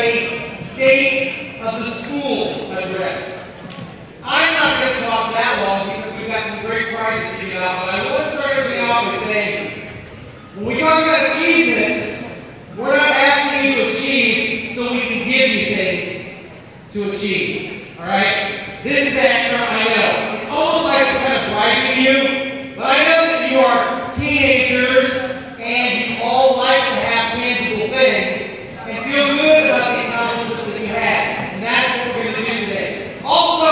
a state of the school address. I'm not going to talk that long because we've got some great prizes to give out, but I want to start everything off by saying, when we talk about achievement, we're not asking you to achieve so we can give you things to achieve. Alright? This is extra, I know. It's almost like we're kind of bribing you, but I know that you are teenagers and you all like to have tangible things and feel good about the accomplishments that you have. And that's what we're going to do today. Also,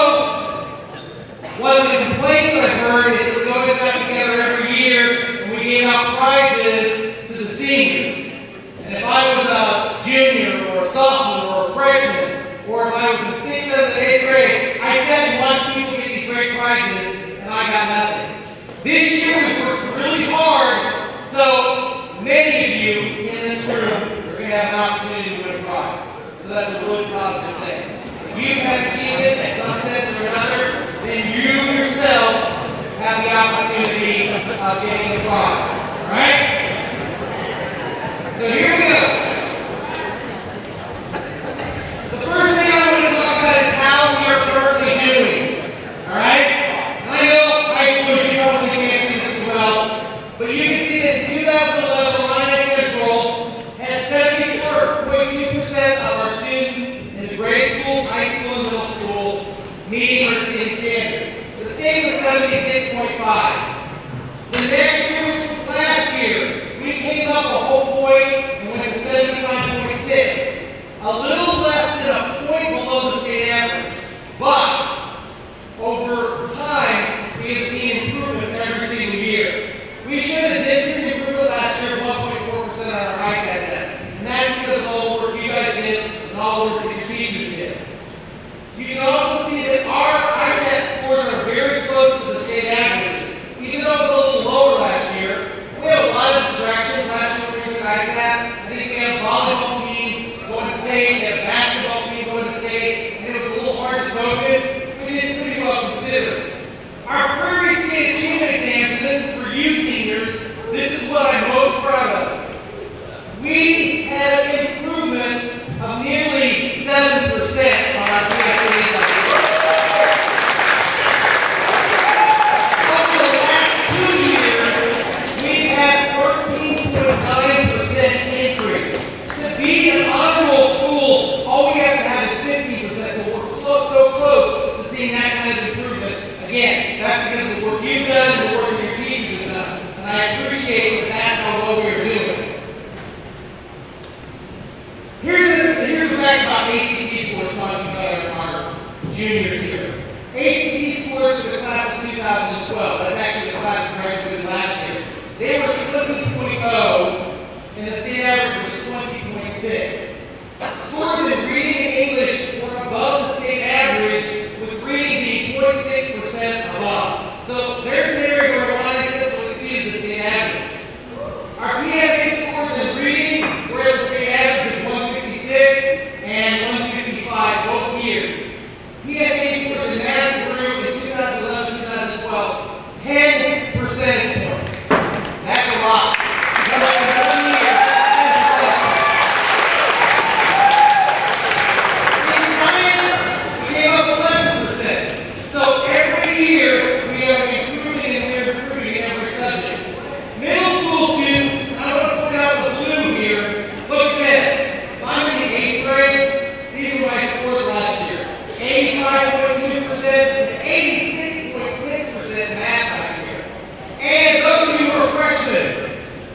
one of the complaints I've heard is that we always got together every year and we gave out prizes to the seniors. And if I was a junior or a sophomore or a freshman, or if I was in 6th, 7th, 8th grade, I sat and watched people get these great prizes and I got nothing. This year we worked really hard, so many of you in this room are going to have an opportunity to win a prize. So that's a really positive thing. If you've had achievement in some sense or another, then you yourself have the opportunity of getting a prize. Alright? So here we go. The first thing I want to talk about is how we are currently doing. Alright? I know high schoolers, you probably can't see this as well, but you can see that in 2011, Illini Central had 74.2% of our students in the grade school, high school, and middle school meeting or exceeding standards. The state was 76.5. The next year, which was last year, we came up a whole point and went to 75.6. A little less than a point below the state average. But over time, we have seen improvements every single year. We showed a district improvement last year of 1.4% on our ISAT test. And that's because of all the work you guys did and all the work that your teachers did. You can also see that our ISAT scores are very close to the state averages. Even though it was a little lower last year, we had a lot of distractions last year when we took ISAT. I think we had a volleyball team going to state, we had a basketball team going to state, and it was a little hard to focus. We did pretty well considered. Our Prairie State Achievement Exams, and this is for you seniors, this is what I'm most proud of. We had an improvement of nearly 7% on our PSA level. Over the last 2 years, we've had 13.9% increase. To be an honor roll school, all we have to have is 15%, so we're so close to seeing that kind of improvement. Again, that's because of the work you've done and the work that your teachers have done. And I appreciate that that's how well we are doing. Here's the fact about ACT scores talking about our juniors here. ACT scores for the class of 2012, that's actually the class that graduated last year, they were 20.0 and the state average was 20.6. Scores in reading and English were above the state average, with reading being 0.6% above. So there's an area where Illini Central exceeded the state average. Our PSA scores in reading were at the state average of 156 and 155 both years. PSA scores in math grew in 2011-2012 10 percentage points. That's a lot.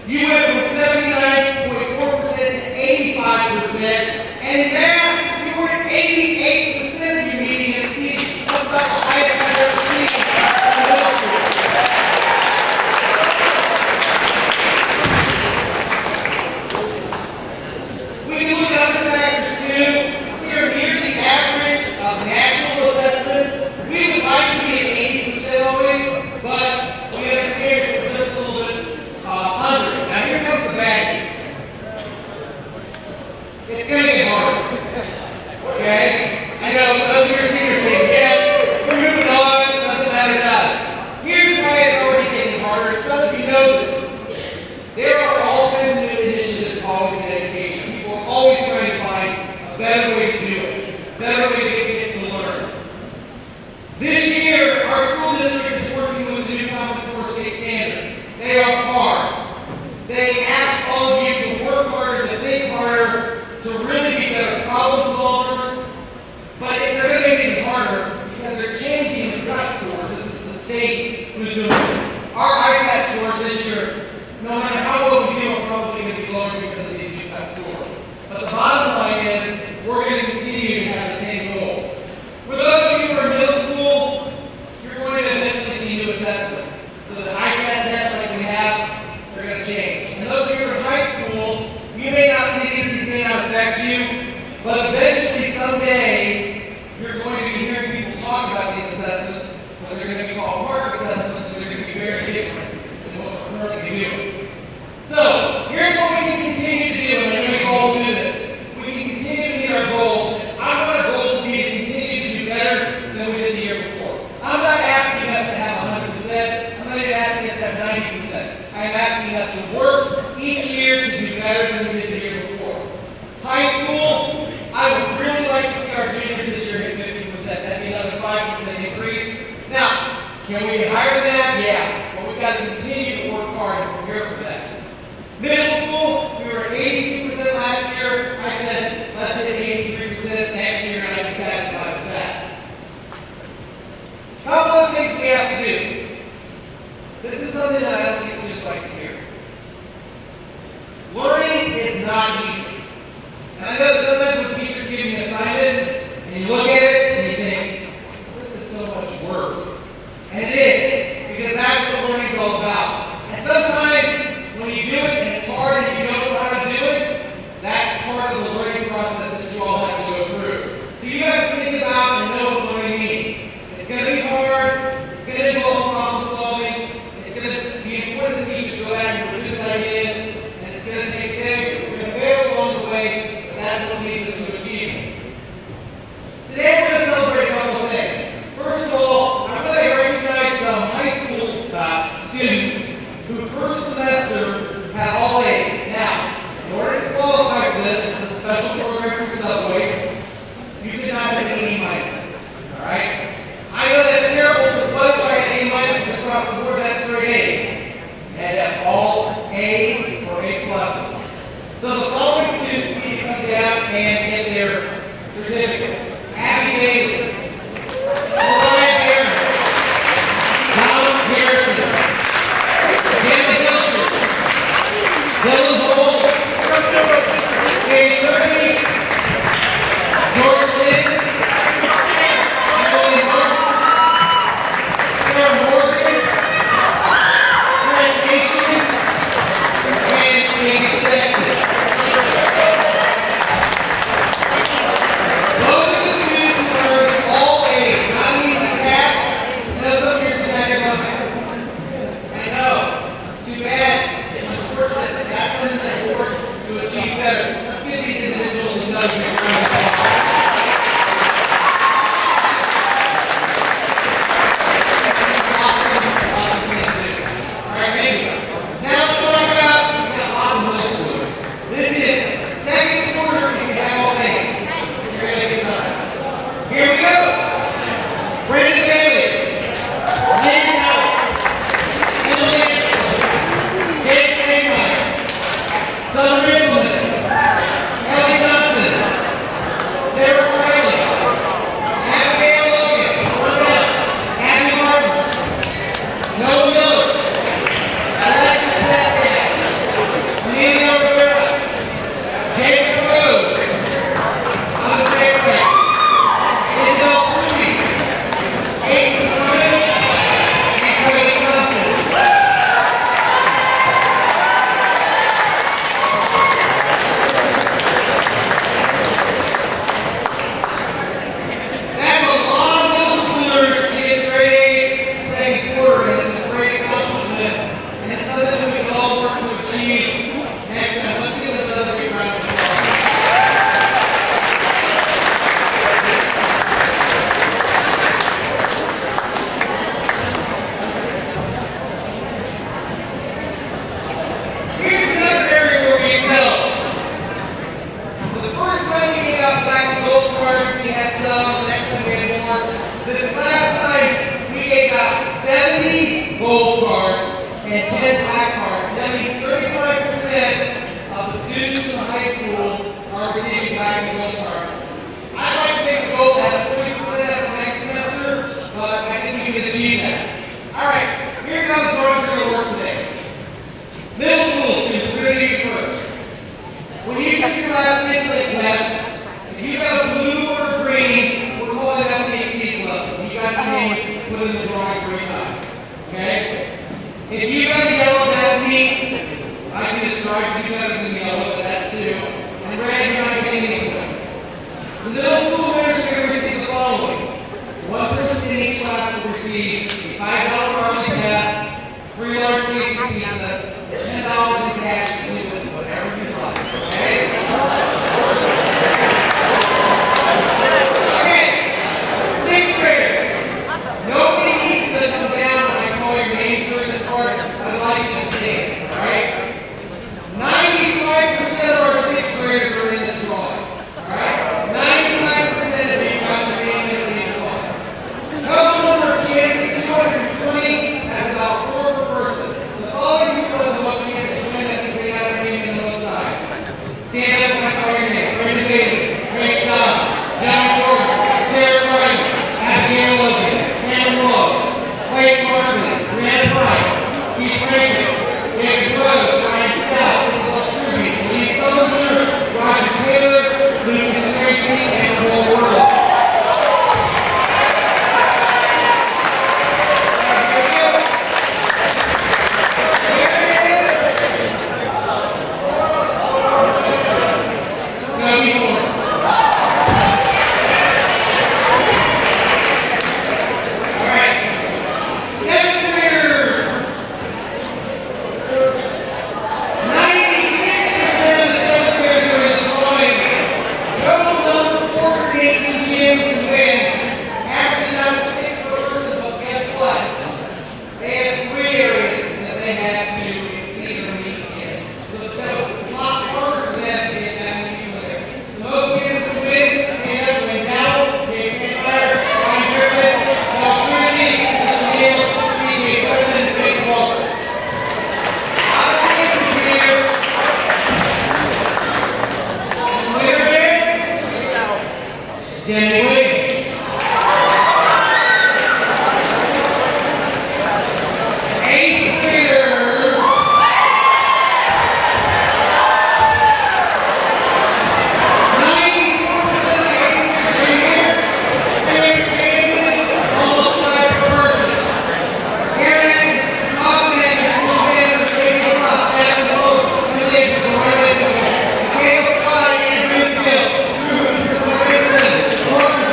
You went from 79.4% to 85%, and in math, you were at 88% of your meeting and exceeding. That's about the highest I've ever seen. We can look at other factors too. We are near the average of national assessments. We would like to be at 80% always, but we understand we're just a little bit under. Now here comes the bad news. It's going to get harder. Okay? I know those of you seniors saying, yes, we're moving on, it doesn't matter to us. Here's why it's already getting harder, and some of you know this. There are all kinds of new initiatives always in education. People are always trying to find a better better way to do it, better way to get kids to learn. This year, our school district is working with the new Common Core state standards. They are hard. They ask all of you to work harder, to think harder, to really be better problem solvers. But they're going to make it harder because they're changing the cut scores. This is the state who's doing this. Our ISAT scores this year, no matter how well we do, are probably going to be lower because of these new cut scores. But the bottom line is, we're going to continue to have the same goals. For those of you who are in middle school, you're going to eventually see new assessments. So the ISAT tests like we have, they're going to change. And those of you who are in high school, you may not see these may not affect you, but eventually someday, you're going to be hearing people talk about these assessments because they're going to be called mark assessments and they're going to be very different than what we're currently doing. So, here's what we can continue to do, and I know you all do this. We can continue to meet our goals. I want our goal to be to continue to do better than we did the year before. I'm not asking us to have 100%. I'm not even asking us to have 90%. I'm asking us to work each year to do better than we did the year before. High school, I would really like to see our juniors this year hit 50%. That'd be another 5% increase. Now, can we get higher than that? Yeah. But we've got to continue to work hard and prepare for that. Middle school, we were at 82% last year. I said, let's hit 83% next year, and I'd be satisfied with that. Couple of things we have to do. This is something that I don't think students like to hear. Learning is not easy. And I know that sometimes when teachers give you an assignment, and you look at it, and you think, this is so much work. And it is. One person in each class will receive a $5 hourly pass, free large Casey's pizza, $10 in cash, and leave with whatever you like. Okay? Okay. Sixth graders. Nobody needs to come down when I call your names during this part. I'd like you to stand. All right? 95% of our sixth graders are in this drawing. All right? 95% of you got your name in these drawings. Total number of chances, 220. That's about 4 per person. So the following people have the most chances to win. That means they got their name in those sides. Stand up when I call your name. Brandon Bailey, Grace Stott, John Jordan, Sarah Brian, Abigail Logan, Cameron Lowe, Clayton Barkley, Brianna Price, Keith Franklin, James Rose, Ryan Stout, Isabel Truby, Lee Sullivan, Roger Taylor, Lucas Tracy, and Will World. Danny Williams. Eighth graders. 94% of the eighth graders are here. Favorite chances, almost 5 per person. Karen Atkins, Austin Atkins, Michigan, Shane Cross, Adam Hope, Billy Atkins, Riley Wilson, Caleb Clyde, Andrew Field, Drew Anderson, Morgan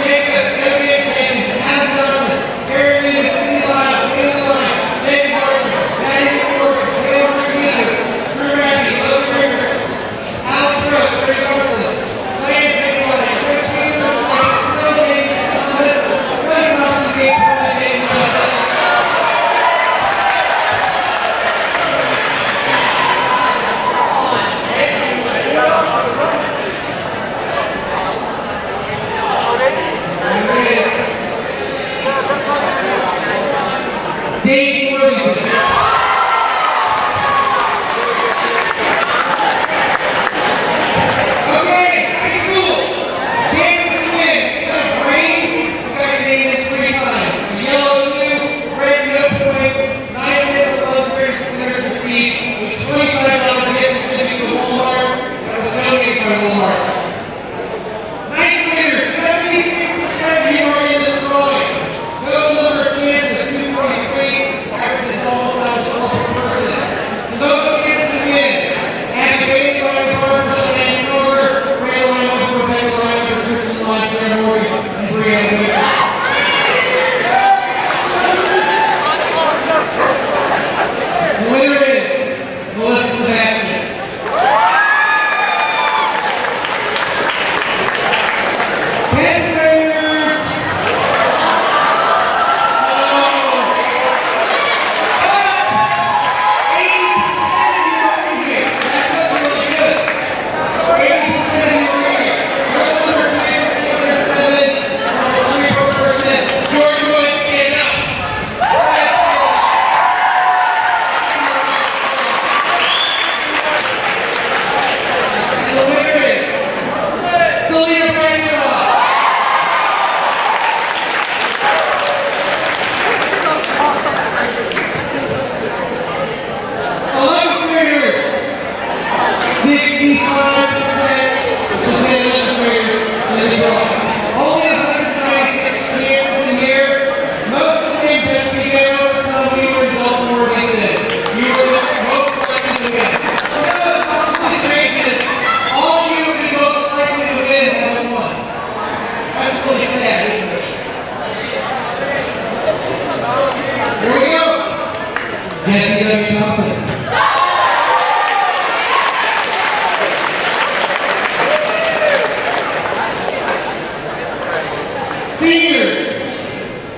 Seniors,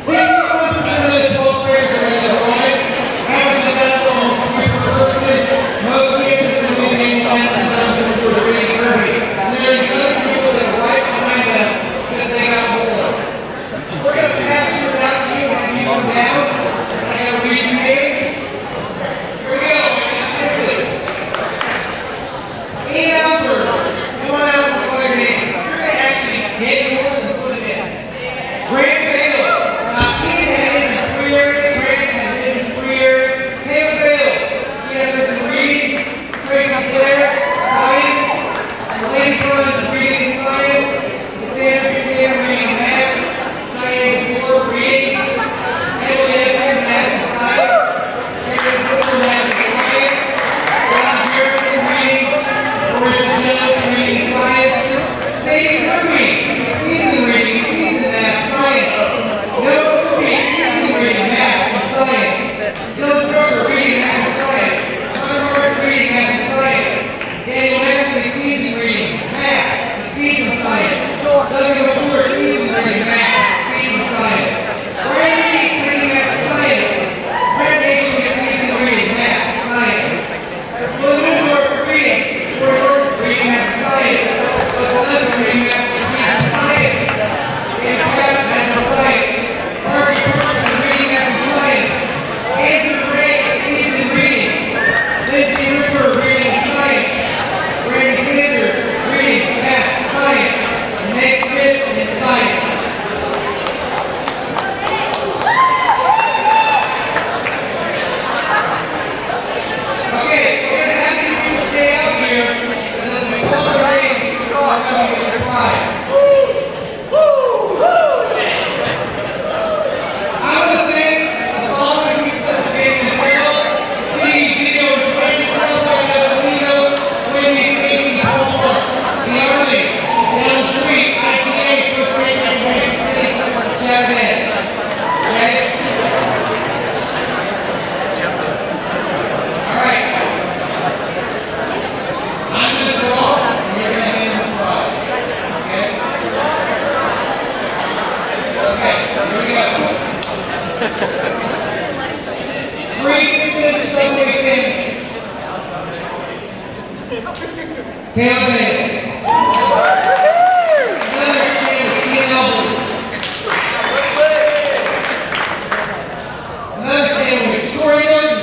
61% of the 12th graders are in the drawing. Average is out to almost 3 per person. Most kids are doing events and those who are sitting early. And there are these other people that are right behind them because they got more. We're going to pass yours out to you and you come down. I'm going to read your names. Here we go. Simply. 8 hours. Come on out and call your name. You're going to actually get yours and put it in. Grant Bale. Ian has in 3 areas. Grant has in 3 areas. Taylor Bale. He has hers in reading. Tracy Blair, science. Elaine Burns, reading and science. Xander Buchanan, reading and math. Diane Ford, reading. Emily Edgar, math and science. Karen Bristol, math and science. Rob Harrison, reading. Marissa Jones, reading and science. Sadie Kirby, season reading, season math, science. Noah Kirby, season reading, math and science. Dylan Kroger, reading, math and science. Connor Martin, reading, math and science. Daniel Anderson, season reading, math and season science. Douglas McClure, season reading, math, season science. Brandon Meeks, reading, math and science. Brent Nation, season reading, math and science. Will Newdorf, reading. Corey Norton, reading, math and science. Russell Leonard, reading, math and science. Dan Pratt, math and science. Margie Person, reading, math and science. Andrew Ray, season reading. Lindsay Ripper, reading and science. Randy Sanders, reading, math and science. And Nate Smith in science. Okay, we're going to have these people stay out here because as we call their names, people are coming with their prize. I want to thank the following people participating in the sale. CD, video, and training, telephone, windows, Wendy, Stacy, Homework, the Army, down the street, IGA, First Aid, Chavez. Okay? All right. I'm going to draw, and you're going to hand the prize. Okay? Okay, here we go. 3 6-inch Subway sandwich. Caleb Bailey. Another sandwich, Ian Elbridge. Another sandwich, Corey Norton.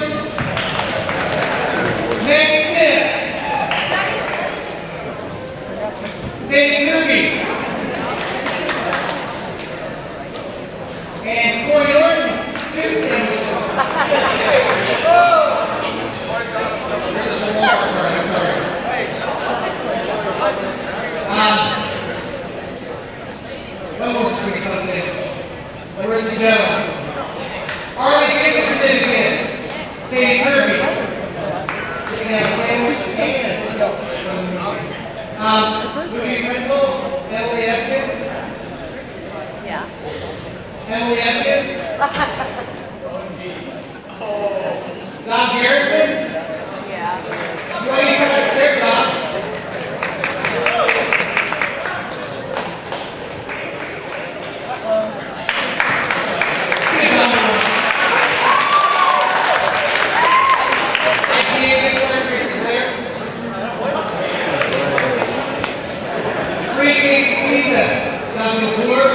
Nate Smith. Sadie Kirby. And Corey Norton, 2 sandwiches. This is a Walmart card, I'm sorry. Almost free sun sandwich. Marissa Jones. Arlie gift certificate. Sadie Kirby. You can have a sandwich and movie rental, Emily Epkin. Yeah. Emily Epkin. Don Garrison. Yeah. Joey Cutter, there's Don. Three cases pizza. Don McClure.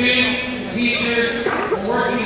students, teachers, are working